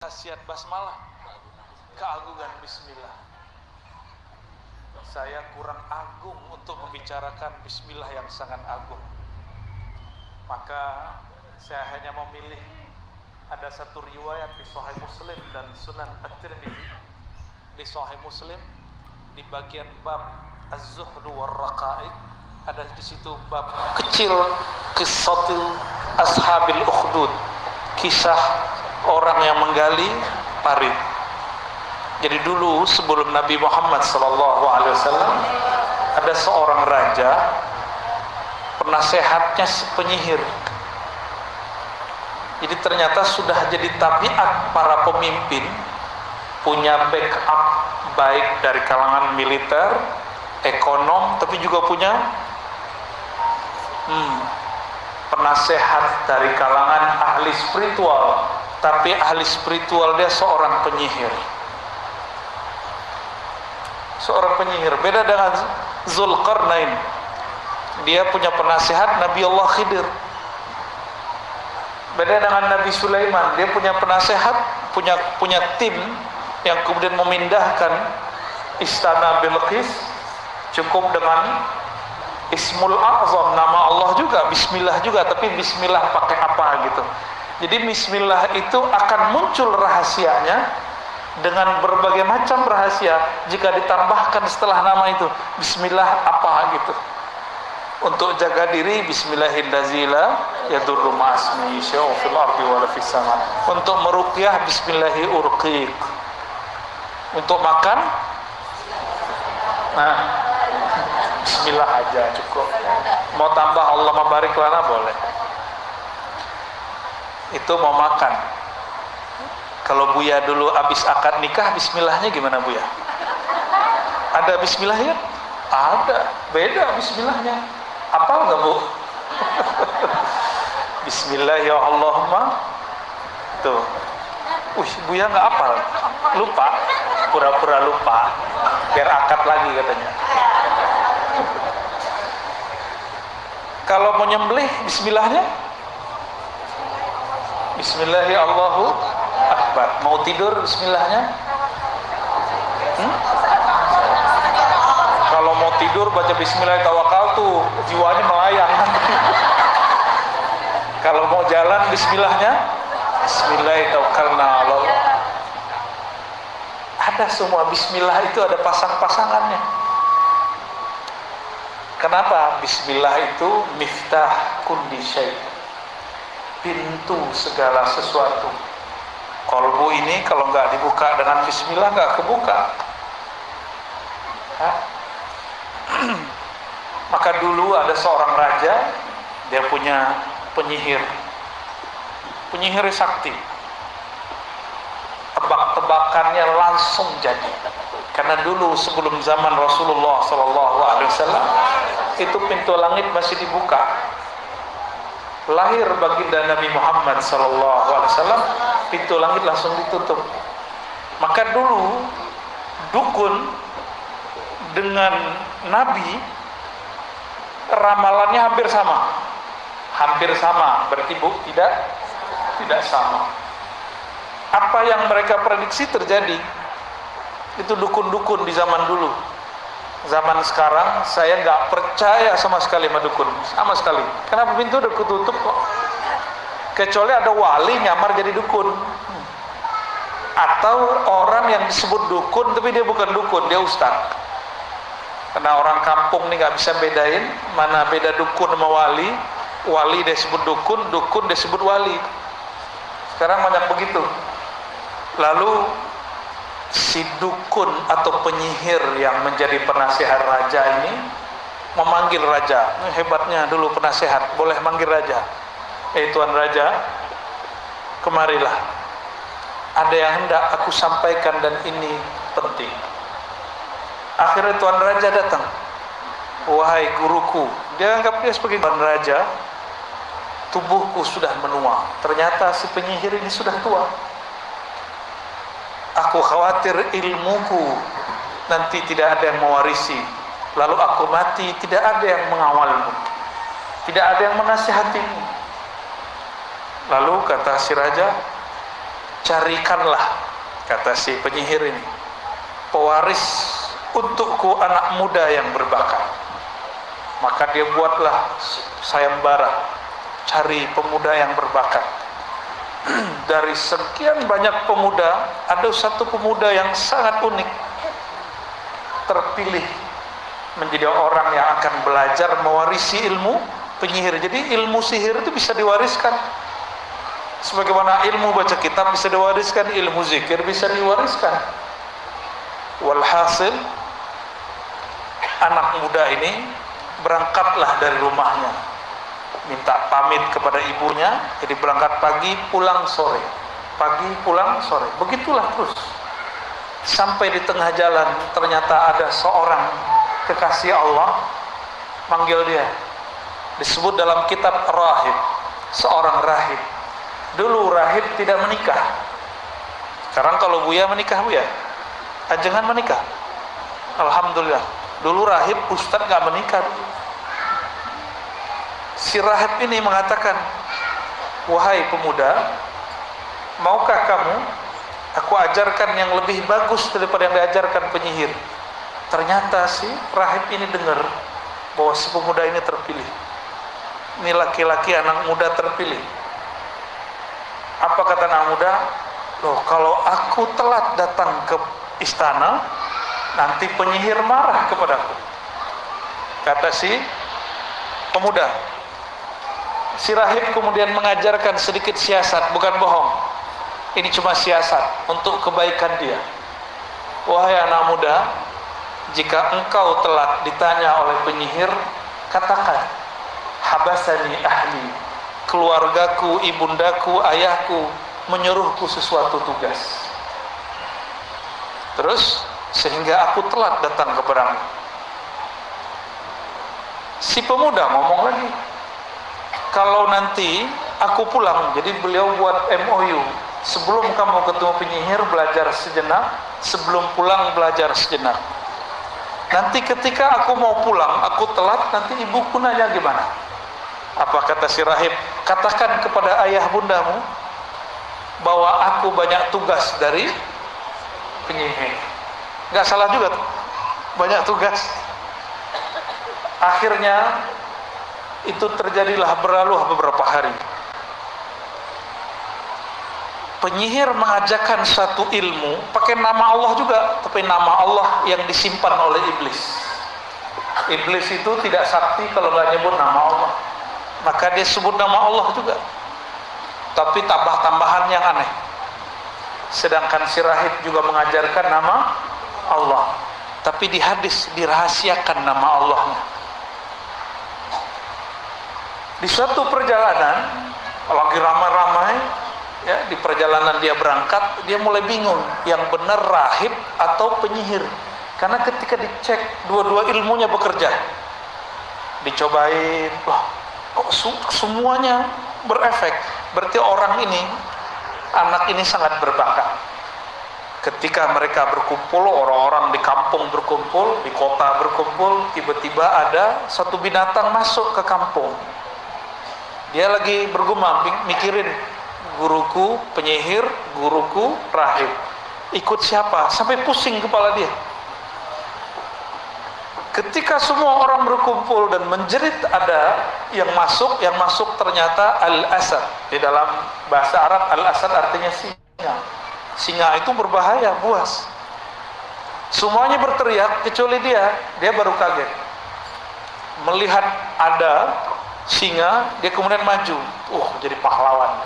Khasiat basmalah, keagungan bismillah. Saya kurang agung untuk membicarakan bismillah yang sangat agung. Maka saya hanya memilih ada satu riwayat di Sahih Muslim dan Sunan At-Tirmidzi. Di Sahih Muslim di bagian bab Az-Zuhd war Raqaiq ada di situ bab kecil qissatul ashabil ukhdud, kisah orang yang menggali parit. Jadi dulu sebelum Nabi Muhammad SAW ada seorang raja, penasehatnya penyihir. Jadi ternyata sudah jadi tabiat para pemimpin punya backup baik dari kalangan militer, ekonom, tapi juga punya penasehat dari kalangan ahli spiritual. Tapi ahli spiritual dia seorang penyihir. Seorang penyihir. Beda dengan Zulkarnain. Dia punya penasehat Nabi Allah Khidir. Beda dengan Nabi Sulaiman. Dia punya penasehat, punya tim yang kemudian memindahkan istana Bilqis cukup dengan Ismul A'zam, nama Allah juga, Bismillah juga, tapi Bismillah pakai apa gitu. Jadi bismillah itu akan muncul rahasianya dengan berbagai macam rahasia jika ditambahkan setelah nama itu bismillah apa gitu. Untuk jaga diri bismillahirrahmanirrahim yadurru ma'asmi syai'un fil ardi wala fis sama. Untuk meruqyah bismillahi urqiq. Untuk makan bismillah aja cukup. Mau tambah Allahumma barik lana boleh. Itu mau makan. Kalau Buya dulu habis akad nikah, bismillahnya gimana Buya? Ada bismillahnya? Ada. Beda bismillahnya. Apa enggak Bu? Bismillah ya Allahumma. Tuh. Buya enggak apal. Lupa. Pura-pura lupa. Biar akad lagi katanya. Kalau mau nyembelih, bismillahnya? Bismillahi Allahu Akbar. Mau tidur bismillahnya? Kalau mau tidur baca bismillahi tawakkaltu, jiwanya melayang. Kalau mau jalan bismillahnya? Bismillahi tawakkalna 'alallah. Ada semua bismillah itu ada pasang-pasangannya. Kenapa? Bismillah itu miftah kulli syai'. Pintu segala sesuatu. Kolbu ini kalau nggak dibuka dengan bismillah nggak kebuka. Maka dulu ada seorang raja, dia punya penyihir sakti. Tebak-tebakannya langsung jadi. Karena dulu sebelum zaman Rasulullah SAW itu pintu langit masih dibuka. Lahir baginda Nabi Muhammad SAW, pintu langit langsung ditutup. Maka dulu dukun dengan Nabi ramalannya hampir sama, berarti tidak sama. Apa yang mereka prediksi terjadi. Itu dukun-dukun di zaman dulu. Zaman sekarang saya nggak percaya sama sekali sama dukun, sama sekali. Kenapa pintu udah ketutup kok? Kecuali ada wali nyamar jadi dukun, atau orang yang disebut dukun tapi dia bukan dukun, dia ustaz. Karena orang kampung nih nggak bisa bedain mana beda dukun sama wali. Wali dia sebut dukun, dukun dia sebut wali. Sekarang banyak begitu. Lalu si dukun atau penyihir yang menjadi penasehat raja ini memanggil raja. Hebatnya dulu penasehat, boleh manggil raja. Tuan raja, kemarilah. Ada yang hendak aku sampaikan dan ini penting. Akhirnya tuan raja datang. Wahai guruku, dia anggap dia sebagai tuan raja. Tubuhku sudah menua. Ternyata si penyihir ini sudah tua. Aku khawatir ilmuku nanti tidak ada yang mewarisi. Lalu aku mati, tidak ada yang mengawalmu, tidak ada yang menasihatimu. Lalu kata si raja, carikanlah, kata si penyihir ini, pewaris untukku anak muda yang berbakat. Maka dia buatlah sayembara, cari pemuda yang berbakat. Dari sekian banyak pemuda, ada satu pemuda yang sangat unik, terpilih menjadi orang yang akan belajar mewarisi ilmu penyihir. Jadi ilmu sihir itu bisa diwariskan, sebagaimana ilmu baca kitab bisa diwariskan, ilmu zikir bisa diwariskan. Walhasil, anak muda ini berangkatlah dari rumahnya, minta pamit kepada ibunya, jadi berangkat pagi pulang sore, pagi pulang sore, begitulah terus. Sampai di tengah jalan ternyata ada seorang kekasih Allah manggil dia. Disebut dalam kitab rahib, seorang rahib. Dulu rahib tidak menikah. Sekarang kalau Buya menikah, Buya jangan menikah. Alhamdulillah. Dulu rahib ustadz gak menikah. Si rahib ini mengatakan, wahai pemuda, maukah kamu aku ajarkan yang lebih bagus daripada yang diajarkan penyihir? Ternyata si rahib ini dengar bahwa si pemuda ini terpilih. Ini laki-laki anak muda terpilih. Apa kata anak muda? Loh, kalau aku telat datang ke istana, nanti penyihir marah kepadaku. Kata si pemuda. Si rahib kemudian mengajarkan sedikit siasat, bukan bohong. Ini cuma siasat untuk kebaikan dia. Wahai anak muda, jika engkau telat ditanya oleh penyihir, katakan, habasani ahli, keluargaku, ibundaku, ayahku menyuruhku sesuatu tugas. Terus sehingga aku telat datang kepadamu. Si pemuda ngomong lagi, kalau nanti aku pulang, jadi beliau buat MOU, sebelum kamu ketemu penyihir belajar sejenak, sebelum pulang belajar sejenak. Nanti ketika aku mau pulang, aku telat, nanti ibuku nanya gimana? Apa kata si rahib? Katakan kepada ayah bundamu bahwa aku banyak tugas dari penyihir. Nggak salah juga tuh, banyak tugas. Akhirnya itu terjadilah, berlalu beberapa hari. Penyihir mengajarkan satu ilmu pakai nama Allah juga, tapi nama Allah yang disimpan oleh iblis. Iblis itu tidak sakti kalau nggak nyebut nama Allah, maka dia sebut nama Allah juga, tapi tambah-tambahan yang aneh. Sedangkan si rahib juga mengajarkan nama Allah, tapi di hadis dirahasiakan nama Allahnya. Di suatu perjalanan, lagi ramai-ramai, ya, di perjalanan dia berangkat, dia mulai bingung yang benar rahib atau penyihir, karena ketika dicek dua-dua ilmunya bekerja. Dicobain, wah, kok semuanya berefek, berarti orang ini, anak ini sangat berbakat. Ketika mereka berkumpul, orang-orang di kampung berkumpul, di kota berkumpul, tiba-tiba ada satu binatang masuk ke kampung. Dia lagi bergumam, mikirin, guruku penyihir, guruku rahib, ikut siapa? Sampai pusing kepala dia. Ketika semua orang berkumpul dan menjerit, ada yang masuk ternyata al-asad. Di dalam bahasa Arab al-asad artinya singa. Singa itu berbahaya, buas. Semuanya berteriak kecuali dia baru kaget. Melihat ada singa, dia kemudian maju. Jadi pahlawan.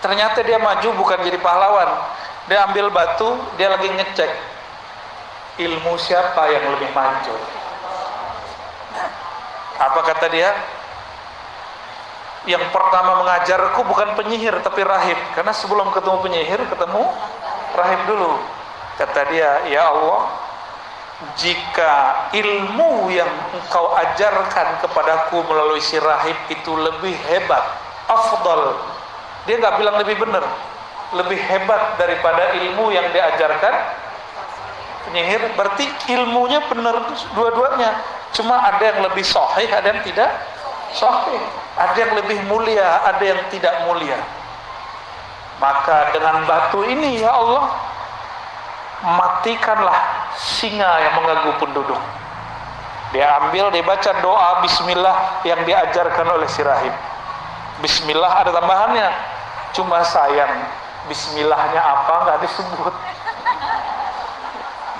Ternyata dia maju bukan jadi pahlawan. Dia ambil batu, dia lagi ngecek ilmu siapa yang lebih manjur. Apa kata dia? Yang pertama mengajarku bukan penyihir tapi rahib, karena sebelum ketemu penyihir ketemu rahib dulu. Kata dia, ya Allah, jika ilmu yang engkau ajarkan kepadaku melalui si rahib itu lebih hebat, afdal, dia nggak bilang lebih benar, lebih hebat daripada ilmu yang diajarkan penyihir, berarti ilmunya benar dua-duanya. Cuma ada yang lebih sahih, ada yang tidak sahih, ada yang lebih mulia, ada yang tidak mulia. Maka dengan batu ini ya Allah, matikanlah singa yang mengganggu penduduk. Dia ambil, dia baca doa bismillah yang diajarkan oleh si rahib. Bismillah ada tambahannya, cuma sayang bismillahnya apa nggak disebut.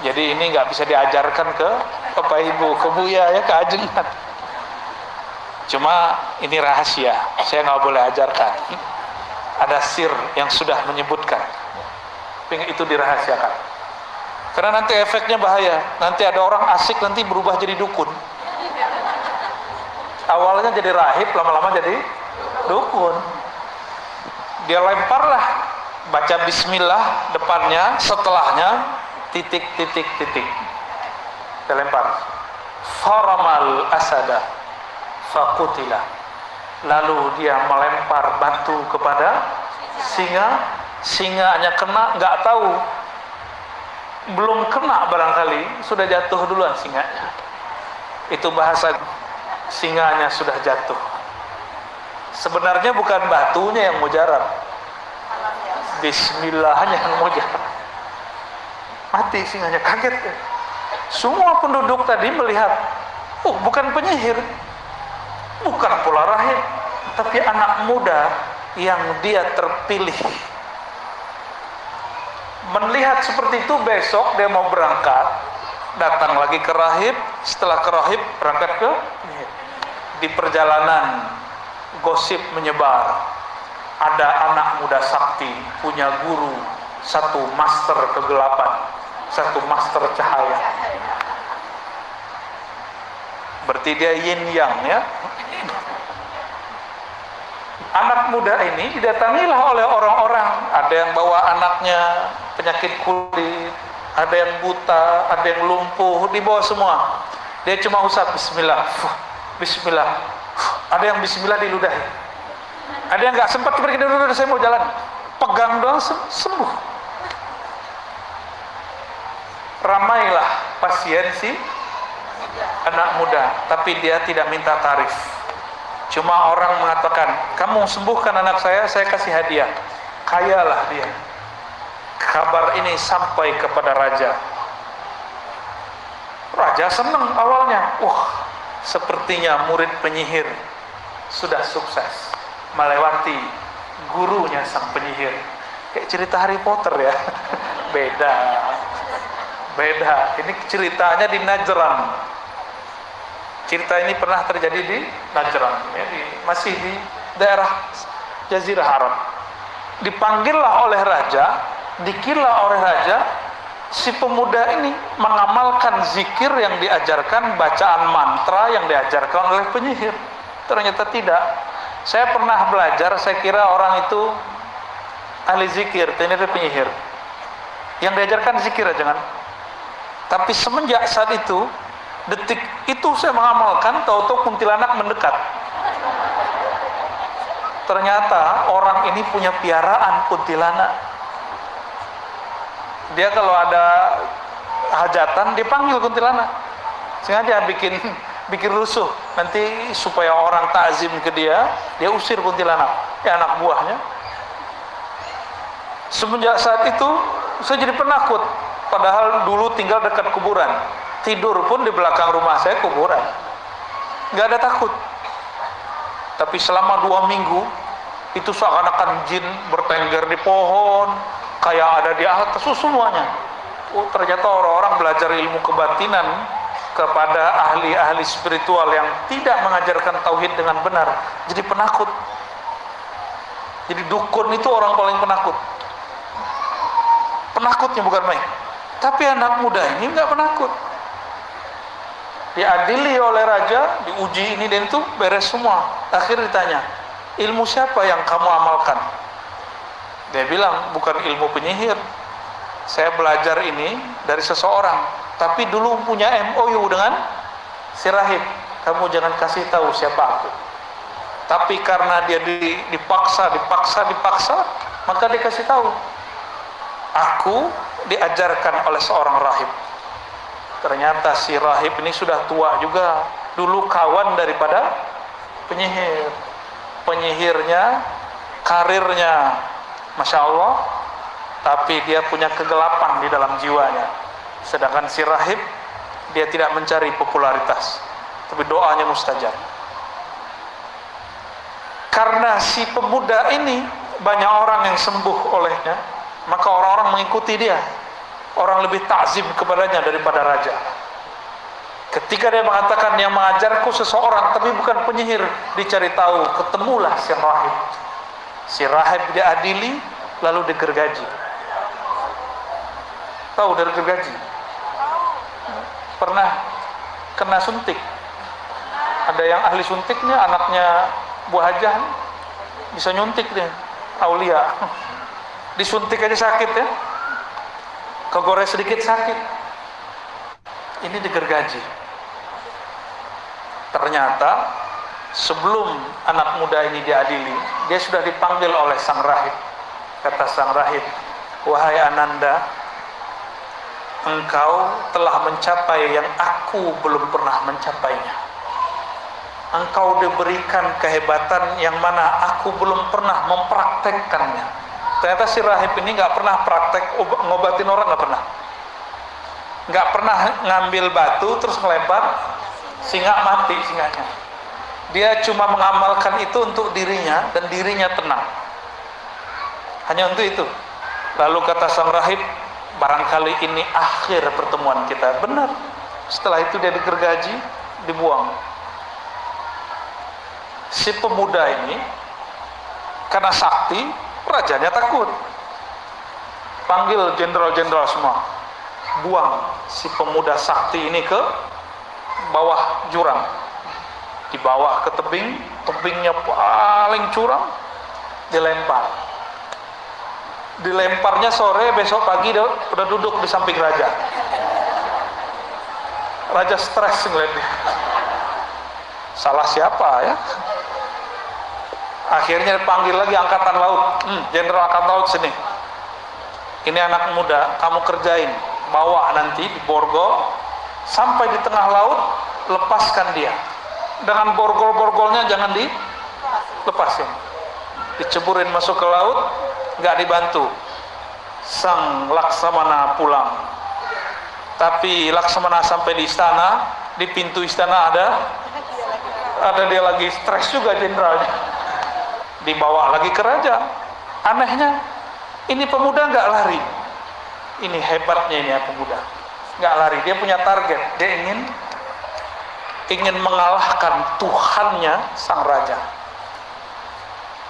Jadi ini nggak bisa diajarkan ke bapak ibu, ke buya ya, ke ajengan. Cuma ini rahasia, saya nggak boleh ajarkan. Ada sir yang sudah menyebutkan, itu dirahasiakan. Karena nanti efeknya bahaya. Nanti ada orang asik nanti berubah jadi dukun. Awalnya jadi rahib, lama-lama jadi dukun. Dia lemparlah, baca bismillah depannya, setelahnya titik. Dia lempar. Faramal asada faqutila. Lalu dia melempar batu kepada singa. Singanya kena, nggak tahu, belum kena barangkali sudah jatuh duluan singanya. Itu bahasa singanya sudah jatuh. Sebenarnya bukan batunya yang mujarab, bismillahnya yang mujarab. Mati singanya, kaget. Semua penduduk tadi melihat, oh bukan penyihir, bukan pula rahib, tapi anak muda yang dia terpilih. Melihat seperti itu, besok dia mau berangkat, datang lagi ke rahib, setelah ke rahib berangkat ke penyihir. Di perjalanan gosip menyebar, ada anak muda sakti punya guru, satu master kegelapan, satu master cahaya. Berarti dia yin yang ya. Anak muda ini didatangilah oleh orang-orang. Ada yang bawa anaknya penyakit kulit, ada yang buta, ada yang lumpuh, dibawa semua. Dia cuma usap bismillah, bismillah. Ada yang bismillah diludahi. Ada yang nggak sempat pergi dulu, saya mau jalan. Pegang doang sembuh. Ramailah pasien si anak muda, tapi dia tidak minta tarif. Cuma orang mengatakan, kamu sembuhkan anak saya kasih hadiah. Kayalah dia. Kabar ini sampai kepada raja. Raja senang awalnya. Wah, sepertinya murid penyihir sudah sukses melewati gurunya sang penyihir. Kayak cerita Harry Potter ya. Beda. Ini ceritanya di Najran. Cerita ini pernah terjadi di Najran, ya, masih di daerah Jazirah Arab. Dipanggillah oleh raja, dikirlah oleh raja, si pemuda ini mengamalkan zikir yang diajarkan, bacaan mantra yang diajarkan oleh penyihir. Ternyata tidak. Saya pernah belajar, saya kira orang itu ahli zikir, ternyata penyihir. Yang diajarkan zikir aja kan. Tapi semenjak saat itu, detik itu saya mengamalkan, tahu-tahu kuntilanak mendekat. Ternyata orang ini punya piaraan kuntilanak. Dia kalau ada hajatan dipanggil kuntilanak. Sengaja bikin rusuh nanti supaya orang takzim ke dia usir kuntilanak. Ya anak buahnya. Semenjak saat itu saya jadi penakut. Padahal dulu tinggal dekat kuburan. Tidur pun di belakang rumah saya kuburan. Gak ada takut. Tapi selama 2 minggu itu seakan-akan jin bertengger di pohon, kayak ada di atas semuanya. Oh, ternyata orang-orang belajar ilmu kebatinan kepada ahli-ahli spiritual yang tidak mengajarkan tauhid dengan benar, jadi penakut. Jadi dukun itu orang paling penakut. Penakutnya bukan main. Tapi anak muda ini nggak penakut. Diadili oleh raja, diuji ini dan itu, beres semua. Akhirnya ditanya, ilmu siapa yang kamu amalkan? Dia bilang, bukan ilmu penyihir. Saya belajar ini dari seseorang, tapi dulu punya MOU dengan si rahib. Kamu jangan kasih tahu siapa aku. Tapi karena dia dipaksa, maka dia kasih tahu. Aku diajarkan oleh seorang rahib. Ternyata si rahib ini sudah tua juga, dulu kawan daripada penyihir. Penyihirnya, karirnya Masya Allah, tapi dia punya kegelapan di dalam jiwanya. Sedangkan si rahib, dia tidak mencari popularitas, tapi doanya mustajab. Karena si pemuda ini banyak orang yang sembuh olehnya, maka orang-orang mengikuti dia. Orang lebih takzim kepadanya daripada raja. Ketika dia mengatakan yang mengajarku seseorang tapi bukan penyihir, dicari tahu, ketemulah si rahib. Si rahib diadili lalu digergaji. Tahu dari gergaji? Pernah kena suntik? Ada yang ahli suntiknya, anaknya Bu Hajah bisa nyuntik dia, aulia. Disuntik aja sakit ya, kegores sedikit sakit. Ini digergaji. Ternyata sebelum anak muda ini diadili, dia sudah dipanggil oleh sang rahib. Kata sang rahib, wahai Ananda, engkau telah mencapai yang aku belum pernah mencapainya. Engkau diberikan kehebatan yang mana aku belum pernah mempraktekkannya. Ternyata si rahib ini nggak pernah praktek ngobatin orang, nggak pernah ngambil batu terus melempar singa mati singanya. Dia cuma mengamalkan itu untuk dirinya dan dirinya tenang. Hanya untuk itu. Lalu kata sang rahib, barangkali ini akhir pertemuan kita. Benar. Setelah itu dia digergaji, dibuang. Si pemuda ini karena sakti, rajanya takut. Panggil jenderal-jenderal semua, buang si pemuda sakti ini ke bawah jurang. Dibawa ke tebing, tebingnya paling curam, dilempar. Dilemparnya sore, besok pagi udah duduk di samping raja. Raja stres ngeliatnya. Salah siapa ya? Akhirnya dipanggil lagi angkatan laut. Jenderal angkatan laut sini. Ini anak muda, kamu kerjain. Bawa nanti di borgol sampai di tengah laut, lepaskan dia. Dengan borgol-borgolnya jangan dilepasin. Diceburin masuk ke laut, nggak dibantu. Sang Laksamana pulang. Tapi Laksamana sampai di istana, di pintu istana ada dia lagi stres juga jenderalnya. Dibawa lagi ke raja. Anehnya, ini pemuda nggak lari. Ini hebatnya ini ya pemuda. Nggak lari, dia punya target. Dia ingin mengalahkan Tuhannya sang raja.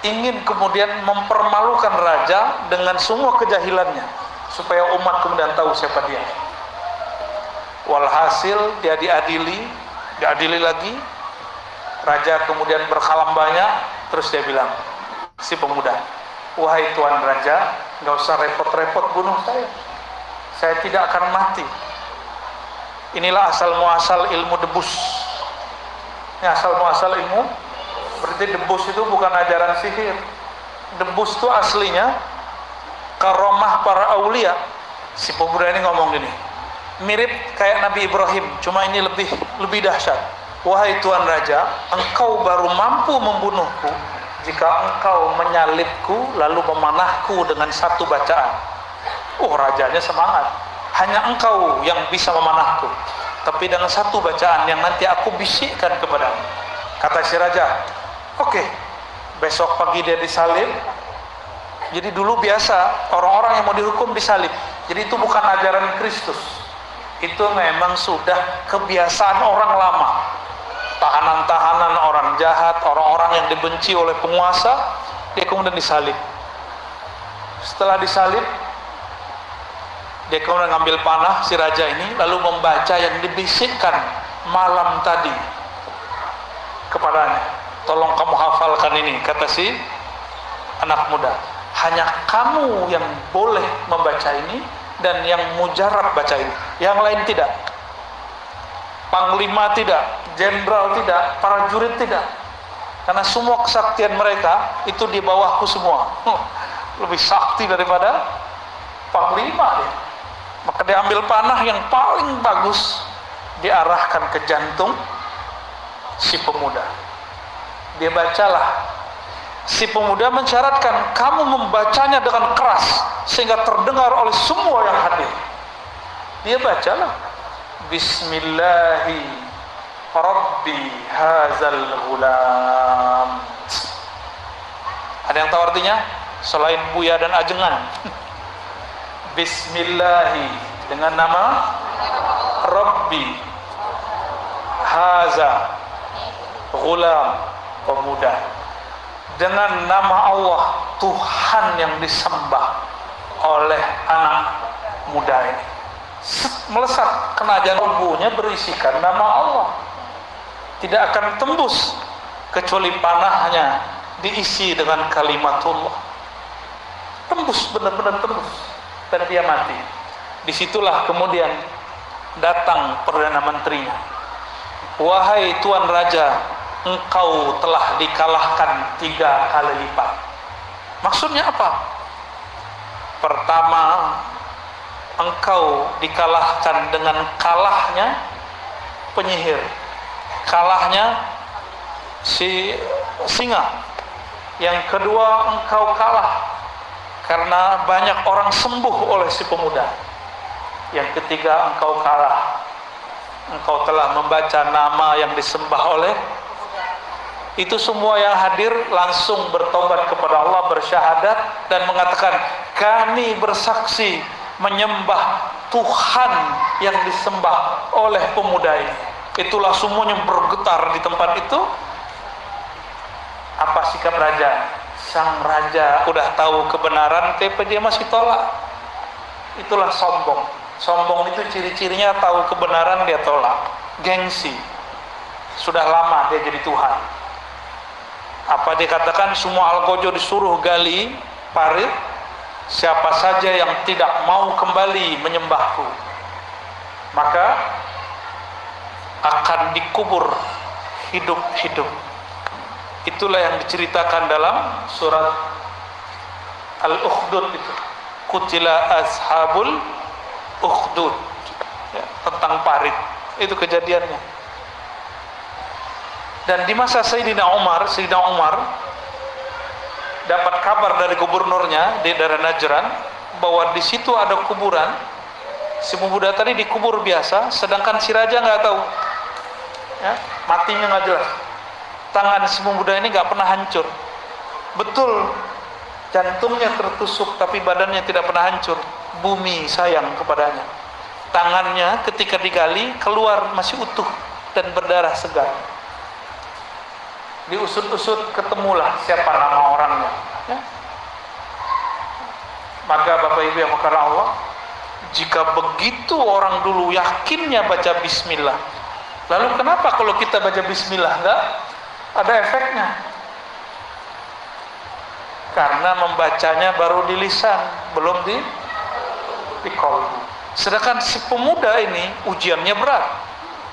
Ingin kemudian mempermalukan raja dengan semua kejahilannya, supaya umat kemudian tahu siapa dia. Walhasil dia diadili lagi. Raja kemudian berkalam banyak. Terus dia bilang, si pemuda, wahai Tuan Raja, nggak usah repot-repot bunuh saya. Saya tidak akan mati. Inilah asal muasal ilmu debus. Ini asal muasal ilmu. Berarti debus itu bukan ajaran sihir. Debus itu aslinya karomah para aulia. Si pemuda ini ngomong gini, mirip kayak Nabi Ibrahim, cuma ini lebih dahsyat. Wahai Tuan Raja, engkau baru mampu membunuhku jika engkau menyalibku lalu memanahku dengan satu bacaan. Rajanya semangat. Hanya engkau yang bisa memanahku, tapi dengan satu bacaan yang nanti aku bisikkan kepadamu. Kata si raja, oke, besok pagi dia disalib. Jadi dulu biasa orang-orang yang mau dihukum disalib. Jadi itu bukan ajaran Kristus. Itu memang sudah kebiasaan orang lama. Tahanan-tahanan orang jahat, orang-orang yang dibenci oleh penguasa, dia kemudian disalib. Setelah disalib, dia kemudian ngambil panah si raja ini, lalu membaca yang dibisikkan malam tadi kepadanya. Tolong kamu hafalkan ini, kata si anak muda. Hanya kamu yang boleh membaca ini, dan yang mujarab baca ini, yang lain tidak. Panglima tidak, jenderal tidak, para jurid tidak. Karena semua kesaktian mereka itu di bawahku semua. Lebih sakti daripada panglima dia. Maka dia ambil panah yang paling bagus, diarahkan ke jantung si pemuda. Dia bacalah Si pemuda mensyaratkan kamu membacanya dengan keras sehingga terdengar oleh semua yang hadir. Dia bacalah Bismillahi Rabbi hazal ghulam. Ada yang tahu artinya? Selain Buya dan Ajengan. Bismillahi, dengan nama Rabbi haza ghulam, pemuda, dengan nama Allah Tuhan yang disembah oleh anak muda ini. Melesat kena janggungnya berisikan nama Allah, tidak akan tembus kecuali panahnya diisi dengan kalimatullah. Tembus, benar-benar tembus, dan dia mati. Disitulah kemudian datang Perdana Menterinya. Wahai Tuan Raja, engkau telah dikalahkan 3 kali lipat. Maksudnya apa? Pertama, engkau dikalahkan dengan kalahnya penyihir, kalahnya si singa. Yang kedua, engkau kalah karena banyak orang sembuh oleh si pemuda. Yang ketiga, engkau kalah, engkau telah membaca nama yang disembah oleh. Itu semua yang hadir langsung bertobat kepada Allah, bersyahadat dan mengatakan, kami bersaksi menyembah Tuhan yang disembah oleh pemuda ini. Itulah semuanya bergetar di tempat itu. Apa sikap raja? Sang raja udah tahu kebenaran, tapi dia masih tolak. Itulah sombong. Sombong itu ciri-cirinya tahu kebenaran dia tolak. Gengsi. Sudah lama dia jadi Tuhan. Apa dikatakan, semua Algojo disuruh gali parit, siapa saja yang tidak mau kembali menyembahku maka akan dikubur hidup-hidup. Itulah yang diceritakan dalam surat Al-Ukhdud itu, Qutila ashabul ukhdud, ya, tentang parit. Itu kejadiannya. Dan di masa Sayyidina Umar dapat kabar dari gubernurnya di daerah Najran bahwa di situ ada kuburan. Si pemuda tadi dikubur biasa, sedangkan si raja nggak tahu, ya, matinya nggak jelas. Tangan si pemuda ini nggak pernah hancur. Betul, jantungnya tertusuk tapi badannya tidak pernah hancur. Bumi sayang kepadanya. Tangannya ketika digali keluar masih utuh dan berdarah segar. Diusut-usut ketemulah siapa nama orangnya, ya. Maka Bapak Ibu yang mengasihi Allah, jika begitu orang dulu yakinnya baca bismillah, lalu kenapa kalau kita baca bismillah enggak ada efeknya? Karena membacanya baru di lisan, belum di qalbu. Sedangkan si pemuda ini ujiannya berat.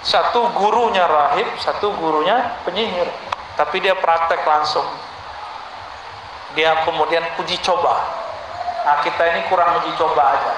Satu gurunya rahib, satu gurunya penyihir. Tapi dia praktek langsung. Dia kemudian uji coba. Nah, kita ini kurang uji coba aja.